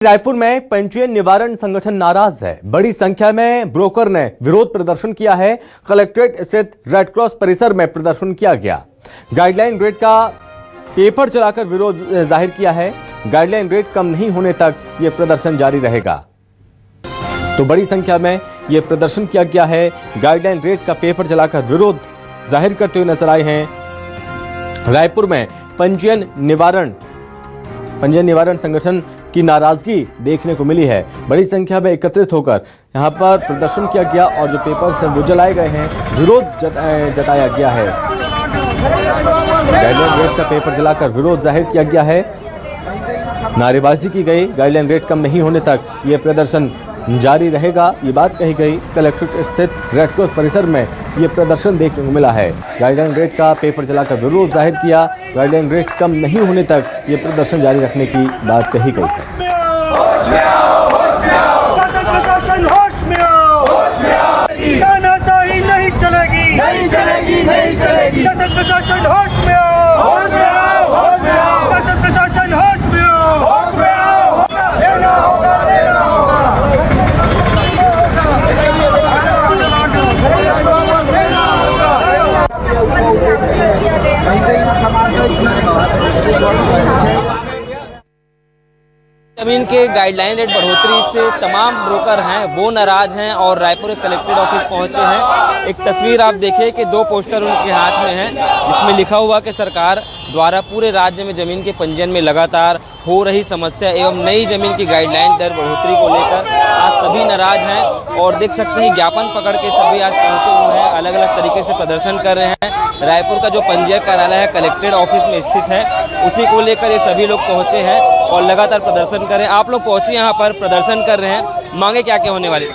रायपुर में पंजीयन निवारण संगठन नाराज है। बड़ी संख्या में ब्रोकर ने विरोध प्रदर्शन किया है। कलेक्ट्रेट स्थित रेड क्रॉस परिसर में प्रदर्शन किया गया। गाइडलाइन रेट का पेपर चलाकर विरोध जाहिर किया है। गाइडलाइन रेट कम नहीं होने तक यह प्रदर्शन जारी रहेगा। तो बड़ी संख्या में यह प्रदर्शन किया गया है। गाइडलाइन रेट का पेपर चलाकर विरोध जाहिर करते हुए नजर आए हैं। रायपुर में पंजीयन निवारण संगठन की नाराजगी देखने को मिली है। बड़ी संख्या में एकत्रित होकर यहां पर प्रदर्शन किया गया और जो पेपर्स हैं वो जलाए गए हैं। विरोध जताया गया है। गाइडलाइन रेट का पेपर जलाकर विरोध जाहिर किया गया है। नारेबाजी की गई। गाइडलाइन रेट कम नहीं होने तक यह प्रदर्शन जारी रहेगा, ये बात कही गई। कलेक्ट्रेट स्थित रेड क्रॉस परिसर में यह प्रदर्शन देखने को मिला है। गाइडलाइन रेट का पेपर जलाकर विरोध जाहिर किया। गाइडलाइन रेट कम नहीं होने तक यह प्रदर्शन जारी रखने की बात कही गई है। नहीं चलेगी, नहीं चलेगी, नहीं चलेगी। शासन प्रशासन होश में आओ, होश में आओ, होश में आओ। शासन प्रशासन होश में आओ, होश में आओ। लेना होगा, लेना होगा। जमीन के गाइडलाइन रेट बढ़ोतरी से तमाम ब्रोकर हैं वो नाराज हैं और रायपुर कलेक्ट्रेट ऑफिस पहुंचे हैं। एक तस्वीर आप देखिए कि दो पोस्टर उनके हाथ में हैं जिसमें लिखा हुआ कि सरकार द्वारा पूरे राज्य में जमीन के पंजीयन में लगातार हो रही समस्या एवं नई जमीन की गाइडलाइन दर बढ़ोतरी को लेकर आज सभी नाराज हैं। और देख सकते हैं ज्ञापन पकड़ के सभी आज पहुंचे हुए हैं, अलग अलग तरीके से प्रदर्शन कर रहे हैं। रायपुर का जो पंजीयन कार्यालय है कलेक्ट्रेट ऑफिस में स्थित है, उसी को लेकर ये सभी लोग पहुंचे हैं और लगातार प्रदर्शन कर रहे हैं। आप लोग पहुंचे यहाँ पर प्रदर्शन कर रहे हैं, मांगे क्या क्या होने वाली?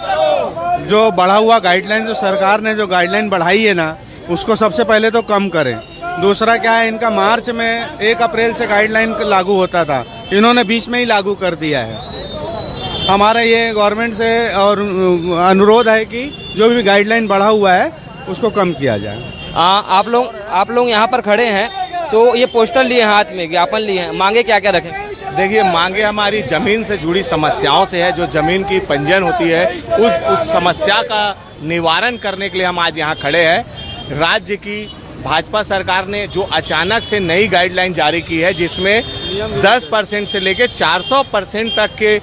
जो बढ़ा हुआ गाइडलाइन, जो सरकार ने जो गाइडलाइन बढ़ाई है ना, उसको सबसे पहले तो कम करें। दूसरा क्या है, इनका मार्च में 1 अप्रैल से गाइडलाइन लागू होता था, इन्होंने बीच में ही लागू कर दिया है। हमारा ये गवर्नमेंट से और अनुरोध है कि जो भी गाइडलाइन बढ़ा हुआ है उसको कम किया जाए। आप लोग यहाँ पर खड़े हैं तो ये पोस्टर लिए हाथ में, ज्ञापन लिए हैं, मांगे क्या क्या रखें? देखिए, मांगे हमारी जमीन से जुड़ी समस्याओं से है। जो जमीन की पंजीयन होती है उस समस्या का निवारण करने के लिए हम आज यहाँ खड़े हैं। राज्य की भाजपा सरकार ने जो अचानक से नई गाइडलाइन जारी की है जिसमें 10% से लेकर 400% तक के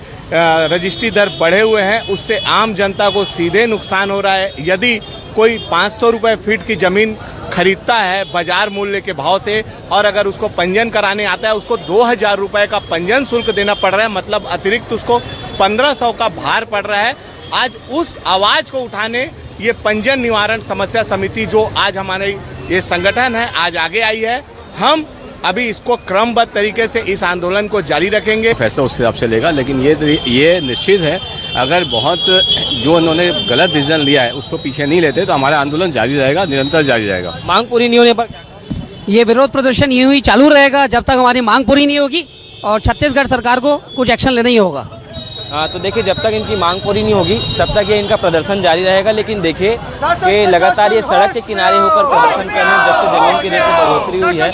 रजिस्ट्री दर बढ़े हुए हैं, उससे आम जनता को सीधे नुकसान हो रहा है। यदि कोई 500 रुपये फीट की ज़मीन खरीदता है बाजार मूल्य के भाव से और अगर उसको पंजीयन कराने आता है उसको 2000 रुपये का पंजीयन शुल्क देना पड़ रहा है, मतलब अतिरिक्त उसको 1500 का भार पड़ रहा है। आज उस आवाज़ को उठाने ये पंजीयन निवारण समस्या समिति जो आज हमारे ये संगठन है आज आगे आई है। हम अभी इसको क्रमबद्ध तरीके से इस आंदोलन को जारी रखेंगे। फैसला उस हिसाब से लेगा, लेकिन ये निश्चित है अगर बहुत जो उन्होंने गलत डिसीजन लिया है उसको पीछे नहीं लेते तो हमारा आंदोलन जारी रहेगा, निरंतर जारी रहेगा। मांग पूरी नहीं होने पर ये विरोध प्रदर्शन यूं ही चालू रहेगा जब तक हमारी मांग पूरी नहीं होगी और छत्तीसगढ़ सरकार को कुछ एक्शन लेना ही होगा। तो देखिए, जब तक इनकी मांग पूरी नहीं होगी तब तक ये इनका प्रदर्शन जारी रहेगा। लेकिन देखिए कि लगातार ये सड़क के किनारे होकर प्रदर्शन कर रहे हैं जब से जमीन की रेट में बढ़ोतरी हुई है।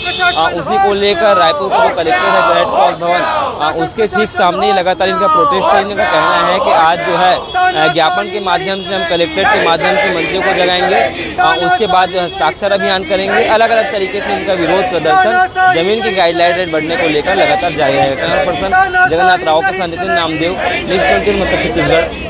उसी को लेकर रायपुर का जो कलेक्टर है रेड क्रॉस भवन, उसके ठीक सामने लगातार इनका प्रोटेस्ट है। इनका कहना है कि आज जो है ज्ञापन के माध्यम से हम कलेक्ट्रेट के माध्यम से मंत्रियों को जगाएंगे, उसके बाद जो हस्ताक्षर अभियान करेंगे। अलग अलग तरीके से इनका विरोध प्रदर्शन जमीन की गाइडलाइन रेट बढ़ने को लेकर लगातार जारी रहेगा। कैमरा पर्सन जगन्नाथ राव के साथ नितिन नामदेव, न्यूज़ 24 छत्तीसगढ़।